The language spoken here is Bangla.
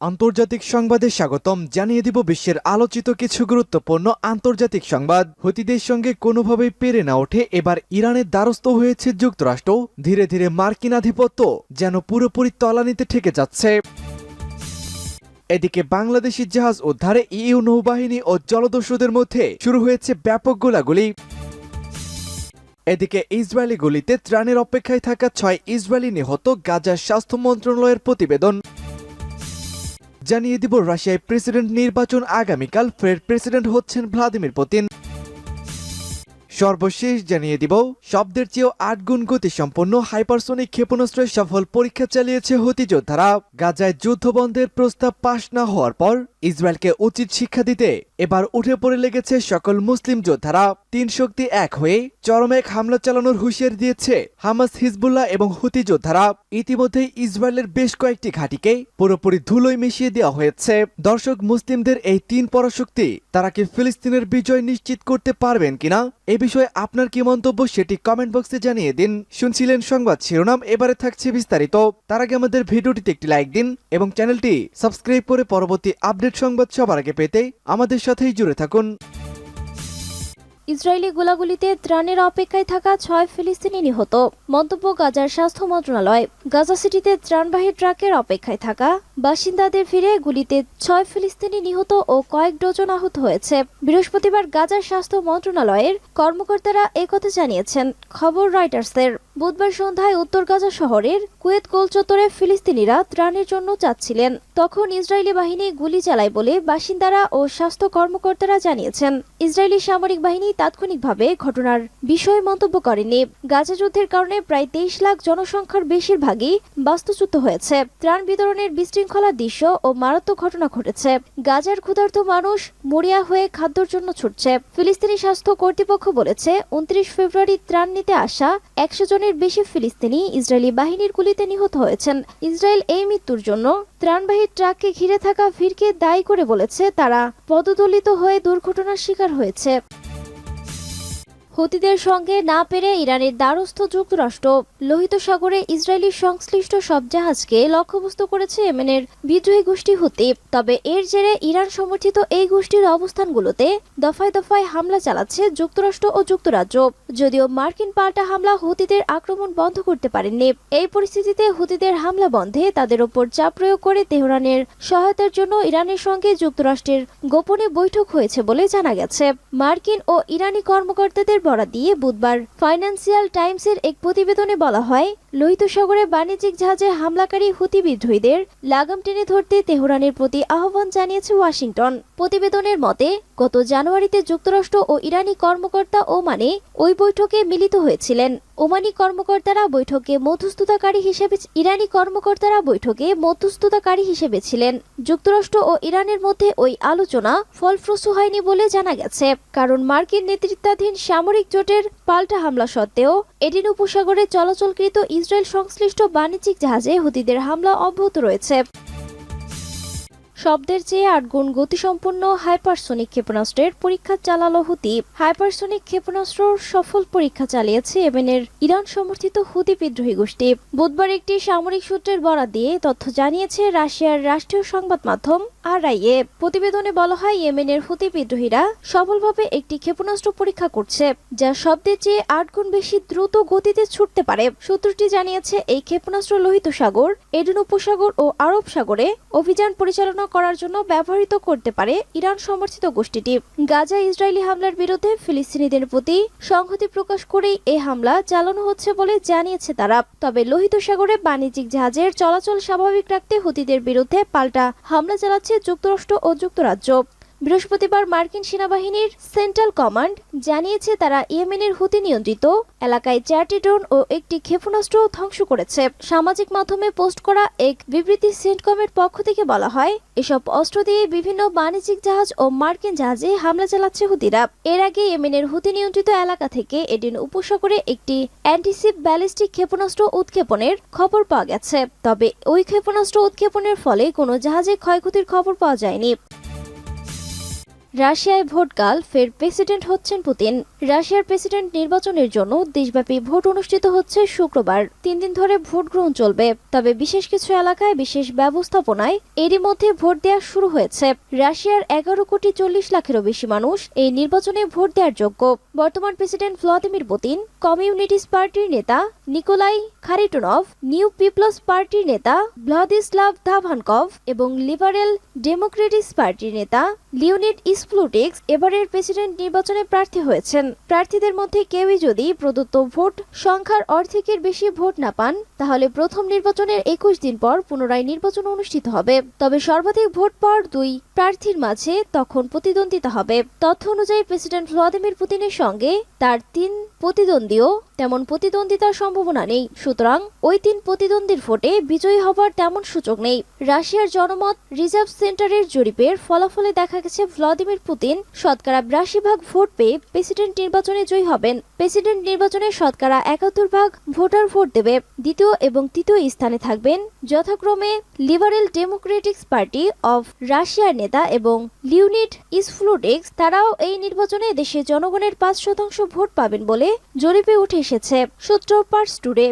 আন্তর্জাতিক সংবাদে স্বাগতম। জানিয়ে দিব বিশ্বের আলোচিত কিছু গুরুত্বপূর্ণ আন্তর্জাতিক সংবাদ। হুতিদের সঙ্গে কোনোভাবেই পেরে না ওঠে এবার ইরানের দ্বারস্থ হয়েছে যুক্তরাষ্ট্র। ধীরে ধীরে মার্কিন আধিপত্য যেন পুরোপুরি তলানিতে ঠেকে যাচ্ছে। এদিকে বাংলাদেশি জাহাজ উদ্ধারে ইইউ নৌবাহিনী ও জলদস্যুদের মধ্যে শুরু হয়েছে ব্যাপক গোলাগুলি। এদিকে ইসরায়েলি গুলিতে ত্রাণের অপেক্ষায় থাকা 6 ইসরায়েলি নিহত, গাজার স্বাস্থ্য মন্ত্রণালয়ের প্রতিবেদন। জানিয়ে দিব রাশিয়ায় প্রেসিডেন্ট নির্বাচন আগামীকাল, ফের প্রেসিডেন্ট হচ্ছেন ভ্লাদিমির পুতিন। সর্বশেষ জানিয়ে দিব শব্দের চেয়েও 8 গুণ গতিসম্পন্ন হাইপারসোনিক ক্ষেপণাস্ত্রের সফল পরীক্ষা চালিয়েছে হুতি যোদ্ধারা। গাজায় যুদ্ধবন্ধের প্রস্তাব পাশ না হওয়ার পর ইসরায়েলকে উচিত শিক্ষা দিতে এবার উঠে পড়ে লেগেছে সকল মুসলিম যোদ্ধারা। 3 শক্তি এক হয়ে চরম এক হামলা চালানোর হুঁশিয়ারি দিয়েছে হামাস, হিজবুল্লাহ এবং হুতি যোদ্ধারা। ইতিমধ্যেই ইসরায়েলের বেশ কয়েকটি ঘাঁটিকে পুরোপুরি ধুলোয় মিশিয়ে দেওয়া হয়েছে। দর্শক, মুসলিমদের এই 3 পরাশক্তি তারা কি ফিলিস্তিনের বিজয় নিশ্চিত করতে পারবেন কিনা, এ বিষয়ে আপনার কি মন্তব্য সেটি কমেন্ট বক্সে জানিয়ে দিন। শুনছিলেন সংবাদ শিরোনাম, এবারে থাকছে বিস্তারিত। তার আগে আমাদের ভিডিওটিতে একটি লাইক দিন এবং চ্যানেলটি সাবস্ক্রাইব করে পরবর্তী আপডেট সংবাদ সবার আগে পেতে আমাদের সাথেই জুড়ে থাকুন। ইসরায়েলি গোলাগুলিতে ত্রাণের অপেক্ষায় থাকা 6 ফিলিস্তিনি নিহত, মন্তব্য গাজার স্বাস্থ্য মন্ত্রণালয়। গাজা সিটিতে ত্রাণবাহী ট্রাকের অপেক্ষায় থাকা বাসিন্দাদের ফিরে গুলিতে 6 ফিলিস্তিনি নিহত ও কয়েক ডজন আহত হয়েছে। বৃহস্পতিবার গাজার স্বাস্থ্য মন্ত্রণালয়ের কর্মকর্তারা একথা জানিয়েছেন খবর রয়টার্সের। বুধবার সন্ধ্যায় উত্তর গাজা শহরের কুয়েত গোল চত্বরে ফিলিস্তিনিরা ত্রাণের জন্য যাচ্ছিলেন, তখন ইসরায়েলি বাহিনী গুলি চালায় বলে বাসিন্দারা ও স্বাস্থ্য কর্মকর্তারা জানিয়েছেন। ইসরায়েলি সামরিক বাহিনী তাৎক্ষণিকভাবে ঘটনার বিষয়ে মন্তব্য করেনি। গাজা যুদ্ধের কারণে প্রায় 23 লাখ জনসংখ্যার বেশিরভাগই বাস্তুচ্যুত হয়েছে। ত্রাণ বিতরণের বিশৃঙ্খলা দৃশ্য ও মারাত্মক ঘটনা ঘটেছে। গাজার ক্ষুধার্ত মানুষ মরিয়া হয়ে খাদ্যের জন্য ছুটছে। ফিলিস্তিনি স্বাস্থ্য কর্তৃপক্ষ বলেছে 29 ফেব্রুয়ারি ত্রাণ নিতে আসা 100 জনের বেশি ফিলিস্তিনি ইসরায়েলি বাহিনীর গুলিতে নিহত হয়েছেন। ইসরায়েল এই মৃত্যুর জন্য ত্রাণবাহী ট্রাককে ঘিরে থাকা ভিড়কে দায়ী করে বলেছে তারা পদদলিত হয়ে দুর্ঘটনার শিকার হয়েছে। হুতিদের সঙ্গে না পেরে ইরানের দ্বারস্থ যুক্তরাষ্ট্র। লোহিত সাগরে ইসরায়েলি সংশ্লিষ্ট সব জাহাজকে লক্ষ্যবস্তু করেছে ইয়েমেনের বিদ্রোহী গোষ্ঠী হুতি। তবে এর জেরে ইরান সমর্থিত এই গোষ্ঠীর অবস্থানগুলোতে দফায় দফায় হামলা চালাচ্ছে যুক্তরাষ্ট্র ও যুক্তরাজ্য। যদিও মার্কিন পাল্টা হামলা হুতিদের আক্রমণ বন্ধ করতে পারেননি। এই পরিস্থিতিতে হুতিদের হামলা বন্ধে তাদের ওপর চাপ প্রয়োগ করে তেহরানের সহায়তার জন্য ইরানের সঙ্গে যুক্তরাষ্ট্রের গোপনে বৈঠক হয়েছে বলে জানা গেছে। মার্কিন ও ইরানি কর্মকর্তাদের বরাত দিয়ে বুধবার ফাইন্যান্সিয়াল টাইমসের এক প্রতিবেদনে বলা হয়, লোহিত সাগরে বাণিজ্যিক জাহাজে হামলাকারী হুতি বিদ্রোহীদের লাগাম টেনে ধরতে তেহরানের প্রতি আহ্বান জানিয়েছে ওয়াশিংটন। প্রতিবেদনের মতে, গত জানুয়ারিতে যুক্তরাষ্ট্র ও ইরানি কর্মকর্তা ওমানে ওই বৈঠকে মিলিত হয়েছিলেন। ওমানি কর্মকর্তারা বৈঠকে মধ্যস্থতাকারী হিসেবে ছিলেন। যুক্তরাষ্ট্র ও ইরানের মধ্যে ওই আলোচনা ফলপ্রসূ হয়নি বলে জানা গেছে, কারণ মার্কিন নেতৃত্বাধীন সামরিক জোটের পাল্টা হামলা সত্ত্বেও এডেন উপসাগরে চলাচলকৃত ইসরায়েল সংশ্লিষ্ট বাণিজ্যিক জাহাজে হুতিদের হামলা অব্যাহত রয়েছে। শব্দের চেয়ে 8 গুণ গতিসম্পন্ন হাইপারসোনিক ক্ষেপণাস্ত্রের পরীক্ষা চালালো হুতি। হাইপারসোনিক ক্ষেপণাস্ত্রর সফল পরীক্ষা চালিয়েছে ইয়েমেনের ইরান সমর্থিত হুতি বিদ্রোহী গোষ্ঠী। বুধবার একটি সামরিক সূত্রের বরাত দিয়ে তথ্য জানিয়েছে রাশিয়ার রাষ্ট্রীয় সংবাদ মাধ্যম RIA। প্রতিবেদনে বলা হয়, ইয়েমেনের হুতি বিদ্রোহীরা সফলভাবে একটি ক্ষেপণাস্ত্র পরীক্ষা করছে যা শব্দের চেয়ে 8 গুণ বেশি দ্রুত গতিতে ছুটতে পারে। সূত্রটি জানিয়েছে এই ক্ষেপণাস্ত্র লোহিত সাগর, এডেন উপসাগর ও আরব সাগরে অভিযান পরিচালনা করার জন্য ব্যবহৃত করতে পারে ইরান সমর্থিত গোষ্ঠীটি। গাজা ইসরায়েলি হামলার বিরুদ্ধে ফিলিস্তিনিদের প্রতি সংহতি প্রকাশ করেই এই হামলা চালানো হচ্ছে বলে জানিয়েছে তারা। তবে লোহিত সাগরে বাণিজ্যিক জাহাজের চলাচল স্বাভাবিক রাখতে হুতিদের বিরুদ্ধে পাল্টা হামলা চালাচ্ছে যুক্তরাষ্ট্র ও যুক্তরাজ্য। বৃহস্পতিবার মার্কিন সেনাবাহিনীর সেন্ট্রাল কমান্ড জানিয়েছে তারা ইয়েমেনের হুতি নিয়ন্ত্রিত এলাকায় 4টি ড্রোন ও একটি ক্ষেপণাস্ত্র ধ্বংস করেছে। সামাজিক মাধ্যমে পোস্ট করা এক বিবৃতি সেন্টকমের পক্ষ থেকে বলা হয়, এসব অস্ত্র দিয়ে বিভিন্ন বাণিজ্যিক জাহাজ ও মার্কিন জাহাজে হামলা চালাচ্ছে হুতিরা। এর আগে ইয়েমেনের হুতি নিয়ন্ত্রিত এলাকা থেকে এডেন উপসাগরে একটি অ্যান্টিশিপ ব্যালিস্টিক ক্ষেপণাস্ত্র উৎক্ষেপণের খবর পাওয়া গেছে। তবে ওই ক্ষেপণাস্ত্র উৎক্ষেপণের ফলে কোনো জাহাজে ক্ষয়ক্ষতির খবর পাওয়া যায়নি। রাশিয়ায় ভোটকাল, ফের প্রেসিডেন্ট হচ্ছেন পুতিন। রাশিয়ার প্রেসিডেন্ট নির্বাচনের জন্য দেশব্যাপী ভোট অনুষ্ঠিত হচ্ছে শুক্রবার। 3 দিন ধরে ভোট গ্রহণ চলবে, তবে বিশেষ কিছু এলাকায় বিশেষ ব্যবস্থাপনায় এরই মধ্যে ভোট দেওয়া শুরু হয়েছে। রাশিয়ার 11,40,00,000-এরও বেশি মানুষ এই নির্বাচনে ভোট দেওয়ার যোগ্য। বর্তমান প্রেসিডেন্ট ভ্লাদিমির পুতিন, কমিউনিস্ট পার্টির নেতা নিকোলাই খারিটনভ, নিউ পিপলস পার্টির নেতা ভ্লাদিস্লাভ ধাভানকভ এবং লিবারেল ডেমোক্রেটিক্স পার্টির নেতা লিওনিড স্প্লুটিক্স এবারের প্রেসিডেন্ট নির্বাচনে প্রার্থী হয়েছেন। প্রার্থীদের মধ্যে কেউই যদি প্রদত্ত ভোট সংখ্যার অর্ধেকের বেশি ভোট না পান, তাহলে প্রথম নির্বাচনের 21 দিন পর পুনরায় নির্বাচন অনুষ্ঠিত হবে। তবে সর্বাধিক ভোট পাওয়ার 2 প্রার্থীর মাঝে তখন প্রতিদ্বন্দ্বিতা হবে। তথ্য অনুযায়ী প্রেসিডেন্ট ভ্লাদিমির পুতিনের সঙ্গে তার 3 প্রতিদ্বন্দ্বীও তেমন প্রতিদ্বন্দ্বিতার সম্ভাবনা নেই। সুতরাং ওই 3 প্রতিদ্বন্দ্বীর ভোটে বিজয়ী হবার তেমন সুযোগ নেই। রাশিয়ার জনমত রিজার্ভ সেন্টারের জরিপের ফলাফলে দেখা গেছে ভ্লাদিমির পুতিন শতকরা 82% ভোট পেয়ে প্রেসিডেন্ট নির্বাচনে জয়ী হবেন। প্রেসিডেন্ট নির্বাচনে শতকরা 71% ভোটার ভোট দেবে। দ্বিতীয় এবং তৃতীয় স্থানে থাকবেন যথাক্রমে লিবারেল ডেমোক্রেটিক্স পার্টি অফ রাশিয়ার নেতা এবং লিওনিড স্প্লুটিক্স। তারাও এই নির্বাচনে দেশের জনগণের 5% ভোট পাবেন বলে জরিপে উঠে এসেছে। সূত্র পার্স টুডে।